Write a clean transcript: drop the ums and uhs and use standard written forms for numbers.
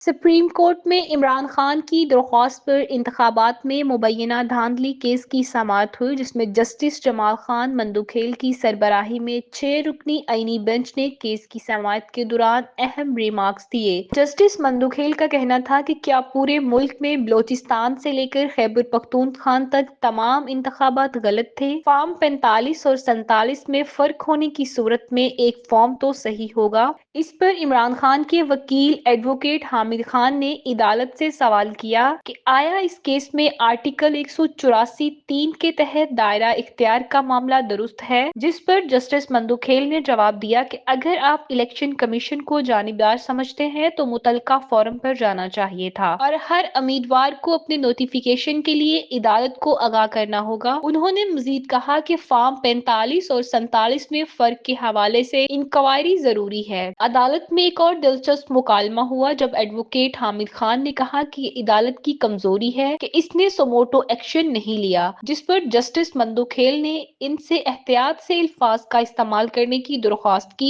Supreme court میں عمران خان کی درخواست پر انتخابات میں مبینہ دھاندلی کیس کی سماعت ہوئی، جس میں جسٹس جمال خان مندوکھیل کی سربراہی میں 6 رکنی آئینی بینچ نے کیس کی سماعت کے دوران اہم ریمارکس دیے۔ جسٹس مندوکھیل کا کہنا تھا کہ کیا پورے ملک میں بلوچستان سے لے کر خیبر پختونخوا تک تمام انتخابات غلط تھے؟ فارم 45 اور 47 میں فرق ہونے کی صورت میں ایک فارم تو صحیح ہوگا؟ اس پر عمران خان کے وکیل ایڈوکیٹ حامد خان نے عدالت سے سوال کیا کہ آیا اس کیس میں آرٹیکل 184(3) کے تحت دائرہ اختیار کا معاملہ درست ہے، جس پر جسٹس مندوکھیل نے جواب دیا کہ اگر آپ الیکشن کمیشن کو جانبدار سمجھتے ہیں تو متعلقہ فورم پر جانا چاہیے تھا اور ہر امیدوار کو اپنے نوٹیفیکیشن کے لیے عدالت کو آگاہ کرنا ہوگا۔ انہوں نے مزید کہا کہ فارم 45 اور 47 میں فرق کے حوالے سے انکوائری ضروری ہے۔ عدالت میں ایک اور دلچسپ مکالمہ ہوا جب ایڈوکیٹ حامد خان نے کہا کہ یہ عدالت کی کمزوری ہے کہ اس نے سوموٹو ایکشن نہیں لیا، جس پر جسٹس مندوکھیل نے ان سے احتیاط سے الفاظ کا استعمال کرنے کی درخواست کی۔